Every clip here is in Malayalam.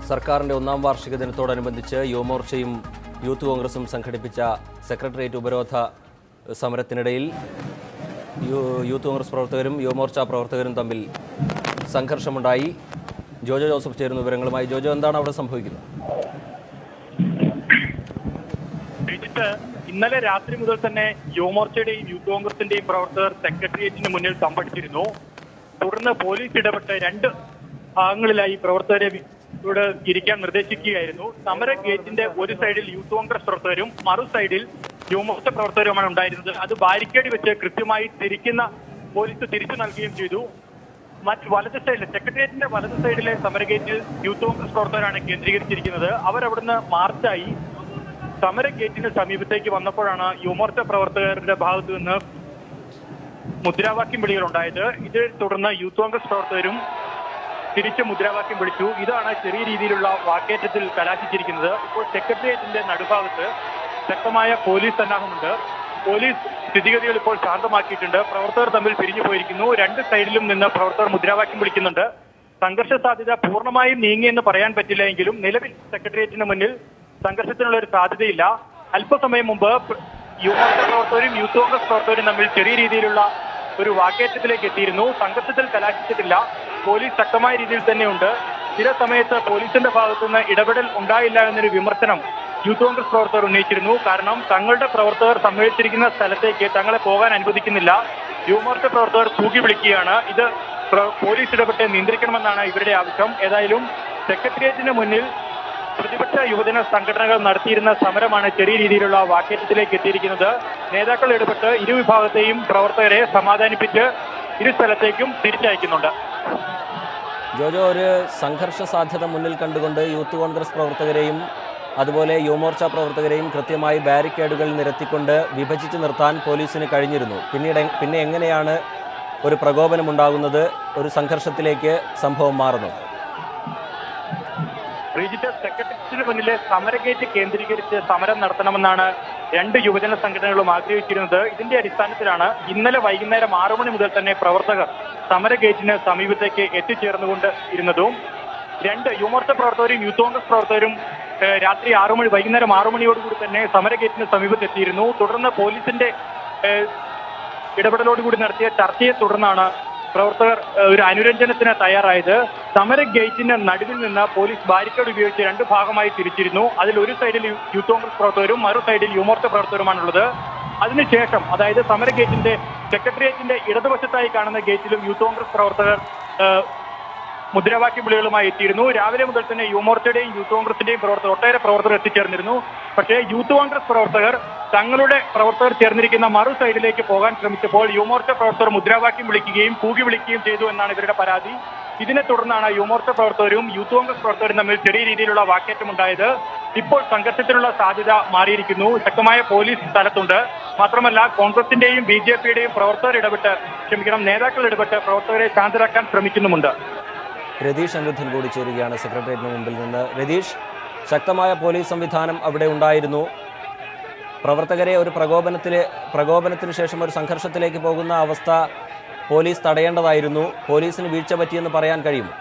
സർക്കാരിൻ്റെ ഒന്നാം വാർഷിക ദിനത്തോടനുബന്ധിച്ച് യുവമോർച്ചയും യൂത്ത് കോൺഗ്രസും സംഘടിപ്പിച്ച സെക്രട്ടേറിയറ്റ് ഉപരോധ സമരത്തിനിടയിൽ യൂത്ത് കോൺഗ്രസ് പ്രവർത്തകരും യുവമോർച്ച പ്രവർത്തകരും തമ്മിൽ സംഘർഷമുണ്ടായി. ജോജോ ജോസഫ് ചേരുന്ന വിവരങ്ങളുമായി. ജോജോ, എന്താണ് അവിടെ സംഭവിക്കുന്നത്? ഇന്നലെ രാത്രി മുതൽ തന്നെ യുവമോർച്ചയുടെയും യൂത്ത് കോൺഗ്രസിന്റെയും പ്രവർത്തകർ സെക്രട്ടേറിയറ്റിന് മുന്നിൽ സംഭടിച്ചിരുന്നു. തുടർന്ന് പോലീസ് ഇടപെട്ട് രണ്ട് ഭാഗങ്ങളിലായി പ്രവർത്തകരെ ഇവിടെ ഇരിക്കാൻ നിർദ്ദേശിക്കുകയായിരുന്നു. സമര ഗേറ്റിന്റെ ഒരു സൈഡിൽ യൂത്ത് കോൺഗ്രസ് പ്രവർത്തകരും മറു സൈഡിൽ യുവമോർച്ച പ്രവർത്തകരുമാണ് ഉണ്ടായിരുന്നത്. അത് ബാരിക്കേഡ് വെച്ച് കൃത്യമായി പോലീസ് തിരിച്ചു നൽകുകയും ചെയ്തു. വലത് സൈഡിൽ സെക്രട്ടേറിയറ്റിന്റെ വലത് സൈഡിലെ സമര ഗേറ്റിൽ യൂത്ത് കോൺഗ്രസ് പ്രവർത്തകരാണ് കേന്ദ്രീകരിച്ചിരിക്കുന്നത്. അവരവിടുന്ന് മാർച്ചായി സമര ഗേറ്റിന് സമീപത്തേക്ക് വന്നപ്പോഴാണ് യുവമോർച്ച പ്രവർത്തകരുടെ ഭാഗത്തു നിന്ന് മുദ്രാവാക്യം വിളികൾ ഉണ്ടായത്. ഇതേ തുടർന്ന് യൂത്ത് കോൺഗ്രസ് പ്രവർത്തകരും തിരിച്ച് മുദ്രാവാക്യം വിളിച്ചു. ഇതാണ് ചെറിയ രീതിയിലുള്ള വാക്കേറ്റത്തിൽ കലാശിച്ചിരിക്കുന്നത്. ഇപ്പോൾ സെക്രട്ടേറിയറ്റിന്റെ നടുഭാഗത്ത് ശക്തമായ പോലീസ് സന്നാഹമുണ്ട്. പോലീസ് സ്ഥിതിഗതികൾ ഇപ്പോൾ ശാന്തമാക്കിയിട്ടുണ്ട്. പ്രവർത്തകർ തമ്മിൽ പിരിഞ്ഞു പോയിരിക്കുന്നു. രണ്ട് സൈഡിലും നിന്ന് പ്രവർത്തകർ മുദ്രാവാക്യം വിളിക്കുന്നുണ്ട്. സംഘർഷ സാധ്യത പൂർണ്ണമായും നീങ്ങിയെന്ന് പറയാൻ പറ്റില്ല എങ്കിലും നിലവിൽ സെക്രട്ടേറിയറ്റിന് മുന്നിൽ സംഘർഷത്തിനുള്ള ഒരു സാധ്യതയില്ല. അല്പസമയം മുമ്പ് യുവമോർച്ച പ്രവർത്തകരും യൂത്ത് കോൺഗ്രസ് പ്രവർത്തകരും തമ്മിൽ ചെറിയ രീതിയിലുള്ള ഒരു വാക്കേറ്റത്തിലേക്ക് എത്തിയിരുന്നു. സംഘർഷത്തിൽ കലാശിച്ചിട്ടില്ല. പോലീസ് ശക്തമായ രീതിയിൽ തന്നെയുണ്ട്. ചില സമയത്ത് പോലീസിന്റെ ഭാഗത്തുനിന്ന് ഇടപെടൽ ഉണ്ടായില്ല എന്നൊരു വിമർശനം യൂത്ത് കോൺഗ്രസ് പ്രവർത്തകർ ഉന്നയിച്ചിരുന്നു. കാരണം തങ്ങളുടെ പ്രവർത്തകർ സമ്മേളിച്ചിരിക്കുന്ന സ്ഥലത്തേക്ക് തങ്ങളെ പോകാൻ അനുവദിക്കുന്നില്ല. യുവമോർച്ച പ്രവർത്തകർ കൂകി വിളിക്കുകയാണ്. ഇത് പോലീസ് ഇടപെട്ട് നിയന്ത്രിക്കണമെന്നാണ് ഇവരുടെ ആവശ്യം. ഏതായാലും സെക്രട്ടേറിയറ്റിന് മുന്നിൽ പ്രതിപക്ഷ യുവജന സംഘടനകൾ നടത്തിയിരുന്ന സമരമാണ് ചെറിയ രീതിയിലുള്ള വാക്കേറ്റത്തിലേക്ക് എത്തിയിരിക്കുന്നത്. നേതാക്കൾ ഇടപെട്ട് ഇരുവിഭാഗത്തെയും പ്രവർത്തകരെ സമാധാനിപ്പിച്ച് ഇരു സ്ഥലത്തേക്കും തിരിച്ചയക്കുന്നുണ്ട്. ജോജോ, ഒരു സംഘർഷ സാധ്യത മുന്നിൽ കണ്ടുകൊണ്ട് യൂത്ത് കോൺഗ്രസ് പ്രവർത്തകരെയും അതുപോലെ യുവമോർച്ച പ്രവർത്തകരെയും കൃത്യമായി ബാരിക്കേഡുകൾ നിരത്തിക്കൊണ്ട് വിഭജിച്ച് നിർത്താൻ പോലീസിന് കഴിഞ്ഞിരുന്നു. പിന്നെ എങ്ങനെയാണ് ഒരു പ്രകോപനമുണ്ടാകുന്നത്, ഒരു സംഘർഷത്തിലേക്ക് സംഭവം മാറുന്നത്? സെക്രട്ടേറിയറ്റിന് മുന്നിലെ സമരഗേറ്റ് കേന്ദ്രീകരിച്ച് സമരം നടത്തണമെന്നാണ് രണ്ട് യുവജന സംഘടനകളും ആഗ്രഹിച്ചിരുന്നത്. ഇതിന്റെ അടിസ്ഥാനത്തിലാണ് ഇന്നലെ വൈകുന്നേരം 6 മണി മുതൽ തന്നെ പ്രവർത്തകർ സമരഗേറ്റിന് സമീപത്തേക്ക് എത്തിച്ചേർന്നുകൊണ്ട് ഇരുന്നതും രണ്ട് യുവമോർച്ച പ്രവർത്തകരും യൂത്ത് കോൺഗ്രസ് പ്രവർത്തകരും രാത്രി വൈകുന്നേരം 6 മണിയോടുകൂടി തന്നെ സമരഗേറ്റിന് സമീപത്തെത്തിയിരുന്നു. തുടർന്ന് പോലീസിന്റെ ഇടപെടലോടുകൂടി നടത്തിയ ചർച്ചയെ തുടർന്നാണ് പ്രവർത്തകർ ഒരു അനുരഞ്ജനത്തിന് തയ്യാറായത്. സമര ഗേറ്റിന് നടുവിൽ നിന്ന് പോലീസ് ബാരിക്കേഡ് ഉപയോഗിച്ച് രണ്ട് ഭാഗമായി തിരിച്ചിരുന്നു. അതിൽ ഒരു സൈഡിൽ യൂത്ത് കോൺഗ്രസ് പ്രവർത്തകരും മറു സൈഡിൽ യുവമോർച്ച പ്രവർത്തകരുമാണുള്ളത്. അതിനുശേഷം അതായത് സമര ഗേറ്റിന്റെ സെക്രട്ടേറിയറ്റിന്റെ ഇടതുവശത്തായി കാണുന്ന ഗേറ്റിലും യൂത്ത് കോൺഗ്രസ് പ്രവർത്തകർ മുദ്രാവാക്യ വിളികളുമായി എത്തിയിരുന്നു. രാവിലെ മുതൽ തന്നെ യുവമോർച്ചയുടെയും യൂത്ത് കോൺഗ്രസിന്റെയും ഒട്ടേറെ പ്രവർത്തകർ എത്തിച്ചേർന്നിരുന്നു. പക്ഷേ യൂത്ത് കോൺഗ്രസ് പ്രവർത്തകർ തങ്ങളുടെ പ്രവർത്തകർ ചേർന്നിരിക്കുന്ന മറു സൈഡിലേക്ക് പോകാൻ ശ്രമിച്ചപ്പോൾ യുവമോർച്ച പ്രവർത്തകർ മുദ്രാവാക്യം വിളിക്കുകയും കൂകി വിളിക്കുകയും ചെയ്തു എന്നാണ് ഇവരുടെ പരാതി. ഇതിനെ തുടർന്നാണ് യുവമോർച്ച പ്രവർത്തകരും യൂത്ത് കോൺഗ്രസ് പ്രവർത്തകരും തമ്മിൽ ചെറിയ രീതിയിലുള്ള വാക്കേറ്റമുണ്ടായത്. ഇപ്പോൾ സംഘർഷത്തിനുള്ള സാധ്യത മാറിയിരിക്കുന്നു. ശക്തമായ പോലീസ് സ്ഥലത്തുണ്ട്. മാത്രമല്ല കോൺഗ്രസിന്റെയും BJPയുടെയും നേതാക്കൾ ഇടപെട്ട് പ്രവർത്തകരെ ശാന്തരാക്കാൻ ശ്രമിക്കുന്നുമുണ്ട്. രതീഷ് അനിരുദ്ധൻ കൂടി ചേരുകയാണ് സെക്രട്ടേറിയറ്റിന് മുമ്പിൽ നിന്ന്. രതീഷ്, ശക്തമായ പോലീസ് സംവിധാനം അവിടെ ഉണ്ടായിരുന്നു. പ്രവർത്തകരെ ഒരു പ്രകോപനത്തിന് ശേഷം ഒരു സംഘർഷത്തിലേക്ക് പോകുന്ന അവസ്ഥ പോലീസ് തടയേണ്ടതായിരുന്നു. പോലീസിന് വീഴ്ച പറ്റിയെന്ന് പറയാൻ കഴിയുമോ?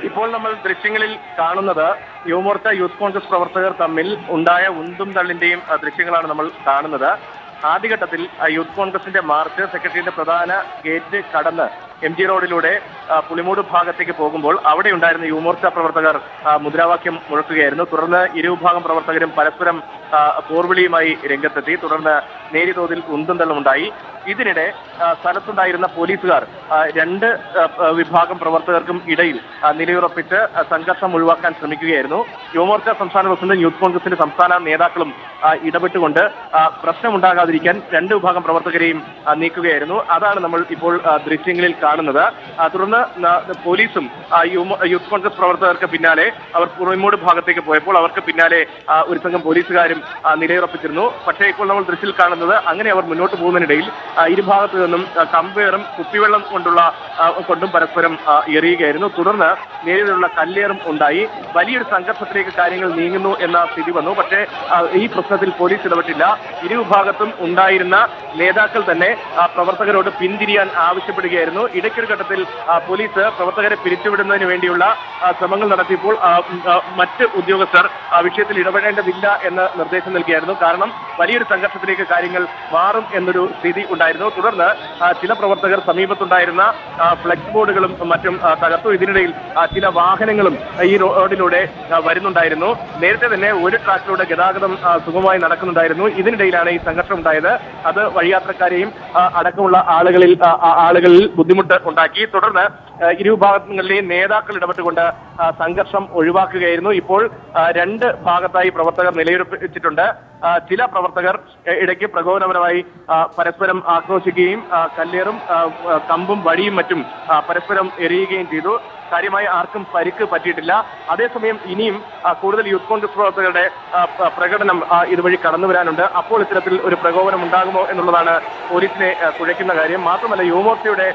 ഇപ്പോൾ നമ്മൾ ദൃശ്യങ്ങളിൽ കാണുന്നത് യുവമോർച്ച യൂത്ത് കോൺഗ്രസ് പ്രവർത്തകർ തമ്മിൽ ഉണ്ടായ ഉന്തും തള്ളിന്റെയും ദൃശ്യങ്ങളാണ് നമ്മൾ കാണുന്നത്. ആദ്യഘട്ടത്തിൽ യൂത്ത് കോൺഗ്രസിന്റെ മാർച്ച് സെക്രട്ടേറിയറ്റിന്റെ പ്രധാന ഗേറ്റ് കടന്ന് MG റോഡിലൂടെ പുളിമൂട് ഭാഗത്തേക്ക് പോകുമ്പോൾ അവിടെ ഉണ്ടായിരുന്ന യുവമോർച്ച പ്രവർത്തകർ മുദ്രാവാക്യം മുഴക്കുകയായിരുന്നു. തുടർന്ന് ഇരുവിഭാഗം പ്രവർത്തകരും പരസ്പരം പോർവിളിയുമായി രംഗത്തെത്തി. തുടർന്ന് നേരിയ തോതിൽ ഉന്തും തള്ളുമുണ്ടായി. ഇതിനിടെ സ്ഥലത്തുണ്ടായിരുന്ന പോലീസുകാർ രണ്ട് വിഭാഗം പ്രവർത്തകർക്കും ഇടയിൽ നിലയുറപ്പിച്ച് സംഘർഷം ഒഴിവാക്കാൻ ശ്രമിക്കുകയായിരുന്നു. യുവമോർച്ച സംസ്ഥാന പ്രസിഡന്റും യൂത്ത് കോൺഗ്രസിന്റെ സംസ്ഥാന നേതാക്കളും ഇടപെട്ടുകൊണ്ട് പ്രശ്നമുണ്ടാകാതിരിക്കാൻ രണ്ട് വിഭാഗം പ്രവർത്തകരെയും നീക്കുകയായിരുന്നു. അതാണ് നമ്മൾ ഇപ്പോൾ ദൃശ്യങ്ങളിൽ കാണുന്നത്. തുടർന്ന് പോലീസും യൂത്ത് കോൺഗ്രസ് പ്രവർത്തകർക്ക് പിന്നാലെ അവർ പുറമോട് ഭാഗത്തേക്ക് പോയപ്പോൾ അവർക്ക് പിന്നാലെ ഒരു സംഘം പോലീസുകാരും നിലയുറപ്പിച്ചിരുന്നു. പക്ഷേ ഇപ്പോൾ നമ്മൾ ദൃശ്യത്തിൽ കാണുന്നത് അങ്ങനെ അവർ മുന്നോട്ട് പോകുന്നതിനിടയിൽ ഇരുഭാഗത്തു നിന്നും കമ്പേറും കുപ്പിവെള്ളം കൊണ്ടും പരസ്പരം എറിയുകയായിരുന്നു. തുടർന്ന് നേരിലുള്ള കല്ലേറും ഉണ്ടായി. വലിയൊരു സംഘർഷത്തിലേക്ക് കാര്യങ്ങൾ നീങ്ങുന്നു എന്ന സ്ഥിതി വന്നു. പക്ഷേ ഈ പ്രശ്നത്തിൽ പോലീസ് ഇടപെട്ടില്ല. ഇരുവിഭാഗത്തും ഉണ്ടായിരുന്ന നേതാക്കൾ തന്നെ പ്രവർത്തകരോട് പിന്തിരിയാൻ ആവശ്യപ്പെടുകയായിരുന്നു. ഇടയ്ക്കൊരു ഘട്ടത്തിൽ പോലീസ് പ്രവർത്തകരെ പിരിച്ചുവിടുന്നതിന് വേണ്ടിയുള്ള ശ്രമങ്ങൾ നടത്തിയപ്പോൾ മറ്റ് ഉദ്യോഗസ്ഥർ വിഷയത്തിൽ ഇടപെടേണ്ടതില്ല എന്ന് നിർദ്ദേശം നൽകിയായിരുന്നു. കാരണം വലിയൊരു സംഘർഷത്തിലേക്ക് കാര്യങ്ങൾ മാറും എന്നൊരു സ്ഥിതി ഉണ്ടായിരുന്നു. തുടർന്ന് ചില പ്രവർത്തകർ സമീപത്തുണ്ടായിരുന്ന ഫ്ലെക്സ് ബോർഡുകളും മറ്റും തകർത്തു. ഇതിനിടയിൽ ചില വാഹനങ്ങളും ഈ റോഡിലൂടെ വരുന്നുണ്ടായിരുന്നു. നേരത്തെ തന്നെ ഒരു ട്രാക്കിലൂടെ ഗതാഗതം സുഗമമായി നടക്കുന്നുണ്ടായിരുന്നു. ഇതിനിടയിലാണ് ഈ സംഘർഷം ഉണ്ടായത്. അത് വഴിയാത്രക്കാരെയും അടക്കമുള്ള ആളുകളിൽ ബുദ്ധിമുട്ട് ഉണ്ടാക്കി. തുടർന്ന് ഇരുവിഭാഗങ്ങളിലെയും നേതാക്കൾ ഇടപെട്ടുകൊണ്ട് സംഘർഷം ഒഴിവാക്കുകയായിരുന്നു. ഇപ്പോൾ രണ്ട് ഭാഗത്തായി പ്രവർത്തകർ നിലയുറപ്പിച്ചിട്ടുണ്ട്. ചില പ്രവർത്തകർ ഇടയ്ക്ക് പ്രകോപനപരമായി പരസ്പരം ആക്രോശിക്കുകയും കല്ലേറും കമ്പും വടിയും മറ്റും പരസ്പരം എറിയുകയും ചെയ്തു. കാര്യമായി ആർക്കും പരിക്ക് പറ്റിയിട്ടില്ല. അതേസമയം ഇനിയും കൂടുതൽ യൂത്ത് കോൺഗ്രസ് പ്രവർത്തകരുടെ പ്രകടനം ഇതുവഴി കടന്നു വരാനുണ്ട്. അപ്പോൾ ഇത്തരത്തിൽ ഒരു പ്രകോപനം ഉണ്ടാകുമോ എന്നുള്ളതാണ് പോലീസിനെ കുഴയ്ക്കുന്ന കാര്യം. മാത്രമല്ല യുവമോർച്ചയുടെ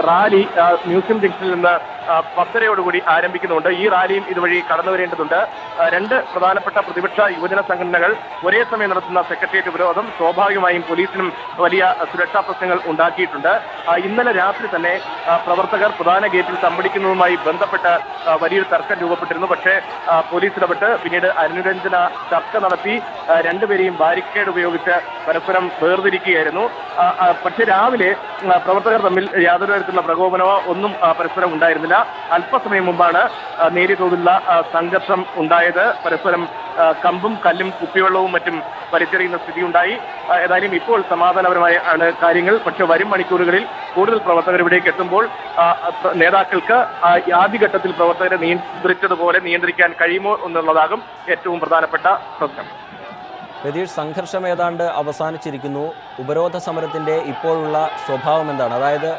റാലി മ്യൂസിയം ജംഗ്ഷനിൽ നിന്ന് 10:30 ആരംഭിക്കുന്നുണ്ട്. ഈ റാലിയും ഇതുവഴി കടന്നു വരേണ്ടതുണ്ട്. രണ്ട് പ്രധാനപ്പെട്ട പ്രതിപക്ഷ യുവജന സംഘടനകൾ ഒരേ സമയം നടത്തുന്ന സെക്രട്ടേറിയറ്റ് ഉപരോധം സ്വാഭാവികമായും പോലീസിനും വലിയ സുരക്ഷാ പ്രശ്നങ്ങൾ ഉണ്ടാക്കിയിട്ടുണ്ട്. ഇന്നലെ രാത്രി തന്നെ പ്രവർത്തകർ പ്രധാന ഗേറ്റിൽ തമ്പടിക്കുന്നതുമായി ബന്ധപ്പെട്ട് വലിയൊരു തർക്കം രൂപപ്പെട്ടിരുന്നു. പക്ഷേ പോലീസ് ഇടപെട്ട് പിന്നീട് അനുരഞ്ജന ചർച്ച നടത്തി രണ്ടുപേരെയും ബാരിക്കേഡ് ഉപയോഗിച്ച് പരസ്പരം വേർതിരിക്കുകയായിരുന്നു. പക്ഷേ രാവിലെ പ്രവർത്തകർ തമ്മിൽ യാതൊരു തരത്തിലുള്ള പ്രകോപനമോ ഒന്നും പരസ്പരം ഉണ്ടായിരുന്നില്ല. അല്പസമയം മുമ്പാണ് നേരിയ തോതിലുള്ള സംഘർഷം ഉണ്ടായത്. പരസ്പരം കമ്പും കല്ലും കുപ്പിവെള്ളവും മറ്റും വലിച്ചെറിയുന്ന സ്ഥിതി ഉണ്ടായി. ഏതായാലും ഇപ്പോൾ സമാധാനപരമായ ആണ് കാര്യങ്ങൾ. പക്ഷെ വരും മണിക്കൂറുകളിൽ കൂടുതൽ പ്രവർത്തകർ ഇവിടേക്ക് എത്തുമ്പോൾ നേതാക്കൾക്ക് ആദ്യഘട്ടത്തിൽ പ്രവർത്തകരെ നിയന്ത്രിച്ചതുപോലെ നിയന്ത്രിക്കാൻ കഴിയുമോ എന്നുള്ളതാകും ഏറ്റവും പ്രധാനപ്പെട്ട പ്രശ്നം. രതീഷ്, സംഘർഷം ഏതാണ്ട് അവസാനിച്ചിരിക്കുന്നു. ഉപരോധ സമരത്തിൻ്റെ ഇപ്പോഴുള്ള സ്വഭാവം എന്താണ്? അതായത്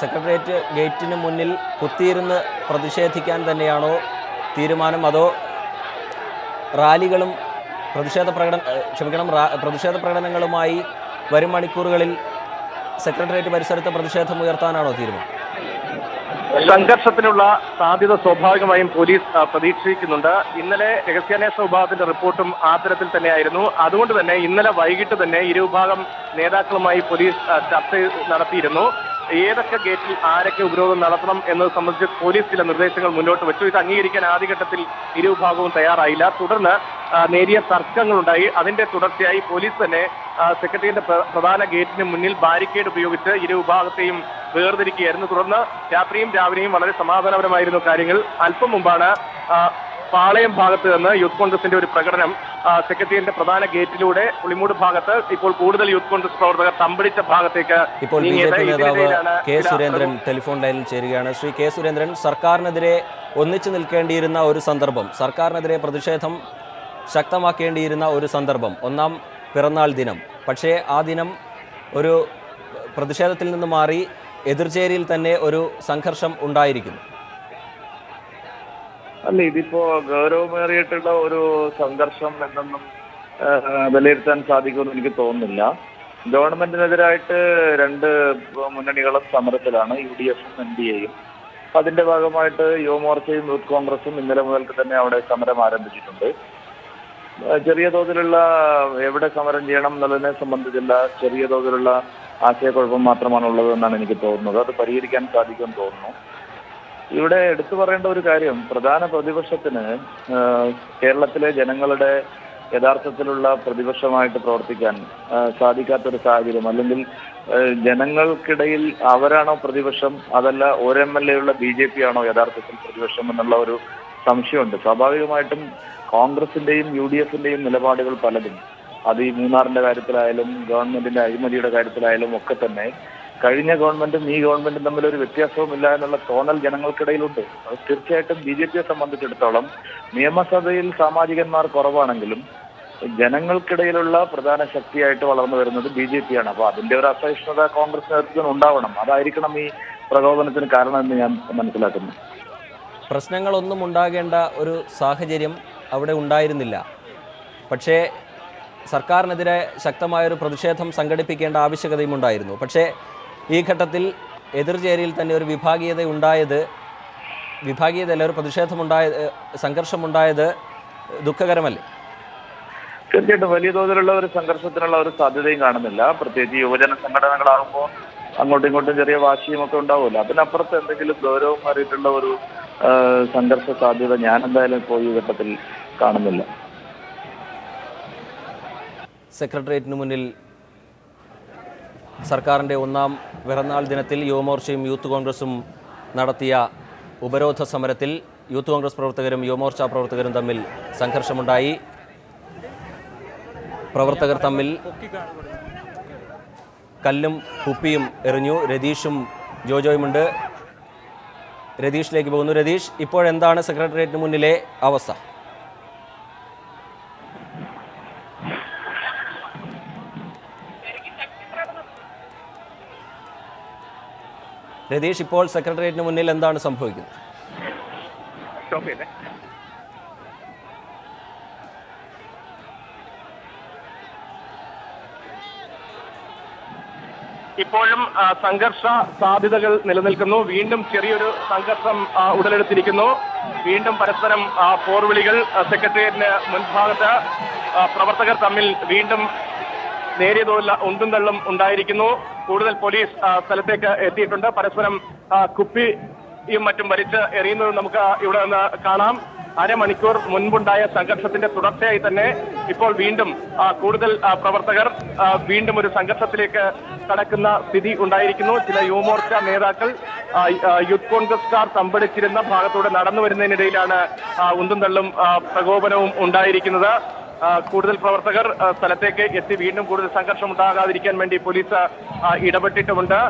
സെക്രട്ടേറിയറ്റ് ഗേറ്റിന് മുന്നിൽ കുത്തിയിരുന്ന് പ്രതിഷേധിക്കാൻ തന്നെയാണോ തീരുമാനം, അതോ റാലികളും പ്രതിഷേധ പ്രകടനങ്ങളുമായി വരും മണിക്കൂറുകളിൽ സെക്രട്ടേറിയറ്റ് പരിസരത്ത് പ്രതിഷേധം ഉയർത്താനാണോ തീരുമാനം? സംഘർഷത്തിനുള്ള സാധ്യത സ്വാഭാവികമായും പോലീസ് പ്രതീക്ഷിക്കുന്നുണ്ട്. ഇന്നലെ രഹസ്യാന്വേഷണ വിഭാഗത്തിന്റെ റിപ്പോർട്ടും ആ തരത്തിൽ തന്നെയായിരുന്നു. അതുകൊണ്ട് തന്നെ ഇന്നലെ വൈകിട്ട് തന്നെ ഇരുവിഭാഗം നേതാക്കളുമായി പോലീസ് ചർച്ച നടത്തിയിരുന്നു. ഏതൊക്കെ ഗേറ്റിൽ ആരൊക്കെ ഉപരോധം നടത്തണം എന്നത് സംബന്ധിച്ച് പോലീസ് ചില നിർദ്ദേശങ്ങൾ മുന്നോട്ട് വെച്ചു. ഇത് അംഗീകരിക്കാൻ ആദ്യഘട്ടത്തിൽ ഇരുവിഭാഗവും തയ്യാറായില്ല. തുടർന്ന് നേരിയ തർക്കങ്ങളുണ്ടായി. അതിന്റെ തുടർച്ചയായി പോലീസ് തന്നെ സെക്രട്ടേറിയറ്റിന്റെ പ്രധാന ഗേറ്റിന് മുന്നിൽ ബാരിക്കേഡ് ഉപയോഗിച്ച് ഇരുവിഭാഗത്തെയും വേർതിരിക്കുകയായിരുന്നു. തുടർന്ന് രാത്രിയും രാവിലെയും വളരെ സമാധാനപരമായിരുന്നു കാര്യങ്ങൾ. അല്പം മുമ്പാണ് പാളയം ഭാഗത്ത് നിന്ന് യൂത്ത് കോൺഗ്രസിന്റെ ഒരു പ്രകടനം സെക്രട്ടേറിയറ്റിന്റെ പ്രധാന ഗേറ്റിലൂടെ പുളിമൂട് ഭാഗത്ത് ഇപ്പോൾ കൂടുതൽ യൂത്ത് കോൺഗ്രസ് പ്രവർത്തകർ തമ്പടിച്ച ഭാഗത്തേക്ക് ഇപ്പോൾ ബിജെപി നേതാവ് കെ സുരേന്ദ്രൻ ടെലിഫോൺ ലൈനിൽ ചേരുകയാണ്. ശ്രീ കെ സുരേന്ദ്രൻ, സർക്കാരിനെതിരെ ഒന്നിച്ചു നിൽക്കേണ്ടിയിരുന്ന ഒരു സന്ദർഭം, സർക്കാരിനെതിരെ പ്രതിഷേധം ശക്തമാക്കേണ്ടിയിരുന്ന ഒരു സന്ദർഭം, ഒന്നാം പിറന്നാൾ ദിനം. പക്ഷേ ആ ദിനം ഒരു പ്രതിഷേധത്തിൽ നിന്ന് മാറി എതിർചേരിയിൽ തന്നെ ഒരു സംഘർഷം ഉണ്ടായിരിക്കുന്നു. അല്ല, ഇതിപ്പോ ഗൗരവമേറിയിട്ടുള്ള ഒരു സംഘർഷം എന്നൊന്നും വിലയിരുത്താൻ സാധിക്കുമെന്ന് എനിക്ക് തോന്നുന്നില്ല. ഗവൺമെന്റിനെതിരായിട്ട് രണ്ട് മുന്നണികളും സമരത്തിലാണ്, UDF-ഉം NDA-യും. അതിന്റെ ഭാഗമായിട്ട് യുവമോർച്ചയും യൂത്ത് കോൺഗ്രസും ഇന്നലെ മുതൽക്ക് തന്നെ അവിടെ സമരം ആരംഭിച്ചിട്ടുണ്ട്. ചെറിയ തോതിലുള്ള എവിടെ സമരം ചെയ്യണം എന്നുള്ളതിനെ സംബന്ധിച്ചുള്ള ചെറിയ തോതിലുള്ള ആശയക്കുഴപ്പം മാത്രമാണുള്ളത് എന്നാണ് എനിക്ക് തോന്നുന്നത്. അത് പരിഹരിക്കാൻ സാധിക്കുമെന്ന് തോന്നുന്നു. ഇവിടെ എടുത്തു പറയേണ്ട ഒരു കാര്യം, പ്രധാന പ്രതിപക്ഷത്തിന് കേരളത്തിലെ ജനങ്ങളുടെ യഥാർത്ഥത്തിലുള്ള പ്രതിപക്ഷമായിട്ട് പ്രവർത്തിക്കാൻ സാധിക്കാത്തൊരു സാഹചര്യം, അല്ലെങ്കിൽ ജനങ്ങൾക്കിടയിൽ അവരാണോ പ്രതിപക്ഷം, അതല്ല ഒരു MLA ഉള്ള BJP ആണോ യഥാർത്ഥത്തിൽ പ്രതിപക്ഷം എന്നുള്ള ഒരു സംശയമുണ്ട്. സ്വാഭാവികമായിട്ടും കോൺഗ്രസിന്റെയും UDF-ന്റെയും നിലപാടുകൾ പലതും, അത് ഈ മൂന്നാറിന്റെ കാര്യത്തിലായാലും ഗവൺമെന്റിന്റെ അഴിമതിയുടെ കാര്യത്തിലായാലും ഒക്കെ തന്നെ കഴിഞ്ഞ ഗവൺമെന്റും ഈ ഗവൺമെന്റും തമ്മിലൊരു വ്യത്യാസവുമില്ല എന്നുള്ള തോന്നൽ ജനങ്ങൾക്കിടയിലുണ്ട്. അത് തീർച്ചയായിട്ടും BJP-യെ സംബന്ധിച്ചിടത്തോളം നിയമസഭയിൽ സാമാജികന്മാർ കുറവാണെങ്കിലും ജനങ്ങൾക്കിടയിലുള്ള പ്രധാന ശക്തിയായിട്ട് വളർന്നു വരുന്നത് BJP-യാണ്. അപ്പോൾ അതിന്റെ ഒരു അസഹിഷ്ണുത കോൺഗ്രസ് നേതൃത്വത്തിന് ഉണ്ടാവണം. അതായിരിക്കണം ഈ പ്രകോപനത്തിന് കാരണമെന്ന് ഞാൻ മനസ്സിലാക്കുന്നു. പ്രശ്നങ്ങളൊന്നും ഉണ്ടാകേണ്ട ഒരു സാഹചര്യം അവിടെ ഉണ്ടായിരുന്നില്ല. പക്ഷേ സർക്കാരിനെതിരെ ശക്തമായൊരു പ്രതിഷേധം സംഘടിപ്പിക്കേണ്ട ആവശ്യകതയും ഉണ്ടായിരുന്നു. പക്ഷേ ഈ ഘട്ടത്തിൽ എതിർചേരിയിൽ തന്നെ ഒരു വിഭാഗീയതയല്ല, ഒരു സംഘർഷമുണ്ടായത് ദുഃഖകരമല്ലേ? തീർച്ചയായിട്ടും വലിയ തോതിലുള്ള ഒരു സംഘർഷത്തിനുള്ള ഒരു സാധ്യതയും കാണുന്നില്ല. പ്രത്യേകിച്ച് യുവജന സംഘടനകളാകുമ്പോൾ അങ്ങോട്ടും ഇങ്ങോട്ടും ചെറിയ വാശിയും ഒക്കെ ഉണ്ടാവുമല്ലോ. അതിനപ്പുറത്ത് എന്തെങ്കിലും ഗൗരവമേറിയിട്ടുള്ള ഒരു സംഘർഷ സാധ്യത ഞാൻ എന്തായാലും ഇപ്പോൾ ഈ ഘട്ടത്തിൽ കാണുന്നില്ല. സെക്രട്ടേറിയറ്റിന് മുന്നിൽ സർക്കാരിൻ്റെ ഒന്നാം പിറന്നാൾ ദിനത്തിൽ യുവമോർച്ചയും യൂത്ത് കോൺഗ്രസും നടത്തിയ ഉപരോധ സമരത്തിൽ യൂത്ത് കോൺഗ്രസ് പ്രവർത്തകരും യുവമോർച്ച പ്രവർത്തകരും തമ്മിൽ സംഘർഷമുണ്ടായി. പ്രവർത്തകർ തമ്മിൽ കല്ലും കുപ്പിയും എറിഞ്ഞു. രതീഷും ജോജോയുമുണ്ട്. രതീഷിലേക്ക് പോകുന്നു. രതീഷ്, ഇപ്പോഴെന്താണ് സെക്രട്ടേറിയറ്റിന് മുന്നിലെ അവസ്ഥ? രതീഷ്, ഇപ്പോൾ സെക്രട്ടേറിയറ്റിന് മുന്നിൽ എന്താണ് സംഭവിക്കുന്നത്? ഇപ്പോഴും സംഘർഷ സാധ്യതകൾ നിലനിൽക്കുന്നു. വീണ്ടും ചെറിയൊരു സംഘർഷം ഉടലെടുത്തിരിക്കുന്നു. വീണ്ടും പരസ്പരം പോർവിളികൾ. സെക്രട്ടേറിയറ്റിന് മുൻഭാഗത്ത് പ്രവർത്തകർ തമ്മിൽ വീണ്ടും നേരിയ തോതിൽ ഉന്തും തള്ളും ഉണ്ടായിരിക്കുന്നു. കൂടുതൽ പോലീസ് സ്ഥലത്തേക്ക് എത്തിയിട്ടുണ്ട്. പരസ്പരം കുപ്പിയും മറ്റും വലിച്ച് എറിയുന്നത് നമുക്ക് ഇവിടെ നിന്ന് കാണാം. അരമണിക്കൂർ മുൻപുണ്ടായ സംഘർഷത്തിന്റെ തുടർച്ചയായി തന്നെ ഇപ്പോൾ വീണ്ടും കൂടുതൽ പ്രവർത്തകർ വീണ്ടും ഒരു സംഘർഷത്തിലേക്ക് കടക്കുന്ന സ്ഥിതി ഉണ്ടായിരിക്കുന്നു. ചില യുവമോർച്ച നേതാക്കൾ യൂത്ത് കോൺഗ്രസ്കാർ തമ്പടിച്ചിരുന്ന ഭാഗത്തൂടെ നടന്നു വരുന്നതിനിടയിലാണ് ഉന്തും തള്ളും പ്രകോപനവും ഉണ്ടായിരിക്കുന്നത്. കൂടുതൽ പ്രവർത്തകർ സ്ഥലത്തേക്ക് എത്തി വീണ്ടും കൂടുതൽ സംഘർഷം ഉണ്ടാകാതിരിക്കാൻ വേണ്ടി പോലീസ് ഇടപെട്ടിട്ടുമുണ്ട്.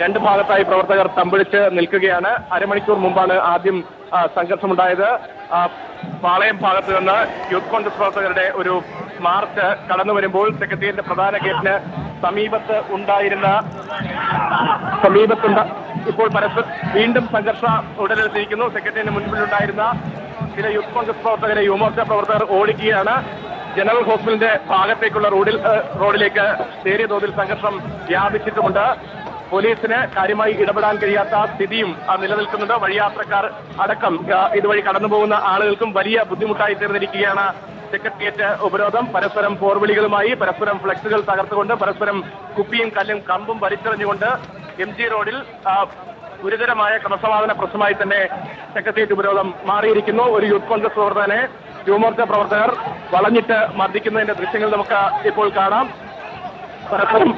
രണ്ട് ഭാഗത്തായി പ്രവർത്തകർ തമ്പടിച്ച് നിൽക്കുകയാണ്. അരമണിക്കൂർ മുമ്പാണ് ആദ്യം സംഘർഷമുണ്ടായത്. പാളയം ഭാഗത്ത് നിന്ന് യൂത്ത് കോൺഗ്രസ് പ്രവർത്തകരുടെ ഒരു മാർച്ച് കടന്നു വരുമ്പോൾ സെക്രട്ടേറിയറ്റിന്റെ പ്രധാന ഗേറ്റിന് ഇപ്പോൾ പരസ്പരം വീണ്ടും സംഘർഷം ഉടലെടുത്തിരിക്കുന്നു. സെക്രട്ടേറിയറ്റിന് മുൻപിലുണ്ടായിരുന്ന ചില യൂത്ത് കോൺഗ്രസ് പ്രവർത്തകരെ യുവമോർച്ച പ്രവർത്തകർ ഓടിക്കുകയാണ്. ജനറൽ ഹോസ്പിറ്റലിന്റെ ഭാഗത്തേക്കുള്ള റോഡിലേക്ക് നേരിയ തോതിൽ സംഘർഷം വ്യാപിച്ചിട്ടുമുണ്ട്. പോലീസിന് കാര്യമായി ഇടപെടാൻ കഴിയാത്ത സ്ഥിതിയും നിലനിൽക്കുന്നുണ്ട്. വഴിയാത്രക്കാർ അടക്കം ഇതുവഴി കടന്നുപോകുന്ന ആളുകൾക്കും വലിയ ബുദ്ധിമുട്ടായി തീർന്നിരിക്കുകയാണ് സെക്രട്ടേറിയറ്റ് ഉപരോധം. പരസ്പരം പോർവിളികളുമായി, പരസ്പരം ഫ്ലെക്സുകൾ തകർത്തുകൊണ്ട്, പരസ്പരം കുപ്പിയും കല്ലും കമ്പും വലിച്ചെറിഞ്ഞുകൊണ്ട് MG റോഡിൽ ഗുരുതരമായ ക്രമസമാധാന പ്രശ്നമായി തന്നെ സെക്രട്ടേറിയറ്റ് ഉപരോധം മാറിയിരിക്കുന്നു. ഒരു യൂത്ത് കോൺഗ്രസ് പ്രവർത്തകനെ യുവമോർച്ച പ്രവർത്തകർ വളഞ്ഞിട്ട് മർദ്ദിക്കുന്നതിന്റെ ദൃശ്യങ്ങൾ നമുക്ക് ഇപ്പോൾ കാണാം. പരസ്പരം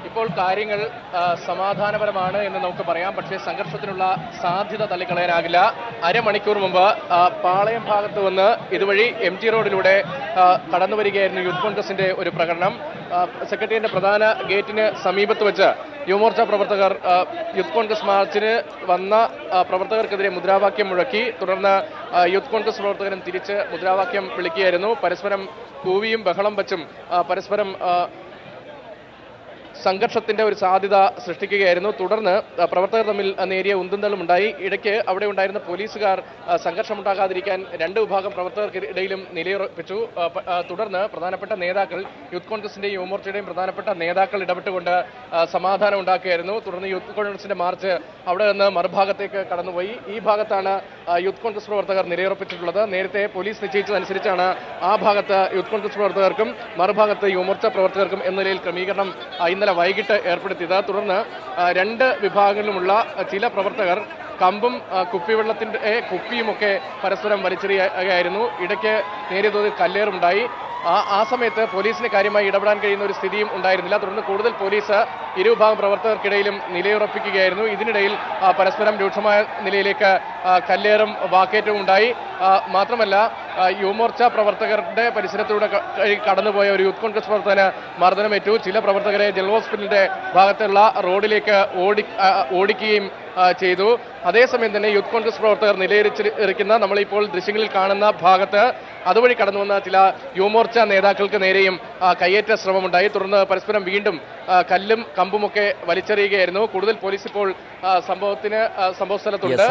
ഇപ്പോൾ കാര്യങ്ങൾ സമാധാനപരമാണ് എന്ന് നമുക്ക് പറയാം. പക്ഷേ സംഘർഷത്തിനുള്ള സാധ്യത തള്ളിക്കളയാനാകില്ല. അരമണിക്കൂർ മുമ്പ് പാളയം ഭാഗത്ത് വന്ന് ഇതുവഴി MG റോഡിലൂടെ കടന്നു വരികയായിരുന്നു യൂത്ത് കോൺഗ്രസിന്റെ ഒരു പ്രകടനം. സെക്രട്ടേറിയറ്റിന്റെ പ്രധാന ഗേറ്റിന് സമീപത്ത് വെച്ച് യുവമോർച്ച പ്രവർത്തകർ യൂത്ത് കോൺഗ്രസ് മാർച്ചിന് വന്ന പ്രവർത്തകർക്കെതിരെ മുദ്രാവാക്യം മുഴക്കി. തുടർന്ന് യൂത്ത് കോൺഗ്രസ് പ്രവർത്തകരും തിരിച്ച് മുദ്രാവാക്യം വിളിക്കുകയായിരുന്നു. പരസ്പരം കൂവിയും ബഹളം വച്ചും പരസ്പരം സംഘർഷത്തിന്റെ ഒരു സാധ്യത സൃഷ്ടിക്കുകയായിരുന്നു. തുടർന്ന് പ്രവർത്തകർ തമ്മിൽ നേരിയ ഉന്തുന്തള്ളും ഉണ്ടായി. ഇടയ്ക്ക് അവിടെ ഉണ്ടായിരുന്ന പോലീസുകാർ സംഘർഷമുണ്ടാകാതിരിക്കാൻ രണ്ട് വിഭാഗം പ്രവർത്തകർക്കിടയിലും നിലയുറപ്പിച്ചു. തുടർന്ന് പ്രധാനപ്പെട്ട നേതാക്കൾ, യൂത്ത് കോൺഗ്രസിന്റെയും യുവമോർച്ചയുടെയും പ്രധാനപ്പെട്ട നേതാക്കൾ ഇടപെട്ടുകൊണ്ട് സമാധാനം ഉണ്ടാക്കുകയായിരുന്നു. തുടർന്ന് യൂത്ത് കോൺഗ്രസിന്റെ മാർച്ച് അവിടെ നിന്ന് മറുഭാഗത്തേക്ക് കടന്നുപോയി. ഈ ഭാഗത്താണ് യൂത്ത് കോൺഗ്രസ് പ്രവർത്തകർ നിലയുറപ്പിച്ചിട്ടുള്ളത്. നേരത്തെ പോലീസ് നിശ്ചയിച്ചതനുസരിച്ചാണ് ആ ഭാഗത്ത് യൂത്ത് കോൺഗ്രസ് പ്രവർത്തകർക്കും മറുഭാഗത്ത് യുവമോർച്ച പ്രവർത്തകർക്കും എന്ന നിലയിൽ ക്രമീകരണം ഇന്നലെ വൈകിട്ട് ഏർപ്പെടുത്തിയത്. തുടർന്ന് രണ്ട് വിഭാഗങ്ങളിലുമുള്ള ചില പ്രവർത്തകർ കമ്പും കുപ്പിയുമൊക്കെ പരസ്പരം വലിച്ചെറിയുകയായിരുന്നു. ഇടയ്ക്ക് നേരിയ തോതിൽ കല്ലേറുമുണ്ടായി. ആ സമയത്ത് പോലീസിന് കാര്യമായി ഇടപെടാൻ കഴിയുന്ന ഒരു സ്ഥിതിയും ഉണ്ടായിരുന്നില്ല. തുടർന്ന് കൂടുതൽ പോലീസ് ഇരുവിഭാഗം പ്രവർത്തകർക്കിടയിലും നിലയുറപ്പിക്കുകയായിരുന്നു. ഇതിനിടയിൽ പരസ്പരം രൂക്ഷമായ നിലയിലേക്ക് കല്ലേറും വാക്കേറ്റവും ഉണ്ടായി. മാത്രമല്ല യുവമോർച്ച പ്രവർത്തകരുടെ പരിസരത്തൂടെ കടന്നുപോയ ഒരു യൂത്ത് കോൺഗ്രസ് പ്രവർത്തകന് മർദ്ദനമേറ്റു. ചില പ്രവർത്തകരെ ജനറൽ ഹോസ്പിറ്റലിന്റെ ഭാഗത്തുള്ള റോഡിലേക്ക് ഓടിക്കുകയും ചെയ്തു. അതേസമയം തന്നെ യൂത്ത് കോൺഗ്രസ് പ്രവർത്തകർ നിലയിരിക്കുന്ന നമ്മളിപ്പോൾ ദൃശ്യങ്ങളിൽ കാണുന്ന ഭാഗത്ത് അതുവഴി കടന്നു വന്ന ചില യുവമോർച്ച നേതാക്കൾക്ക് നേരെയും കയ്യേറ്റ ശ്രമമുണ്ടായി. തുടർന്ന് പരസ്പരം വീണ്ടും കല്ലും കമ്പുമൊക്കെ വലിച്ചെറിയുകയായിരുന്നു. കൂടുതൽ പോലീസ് ഇപ്പോൾ സംഭവ സ്ഥലത്തുണ്ട്.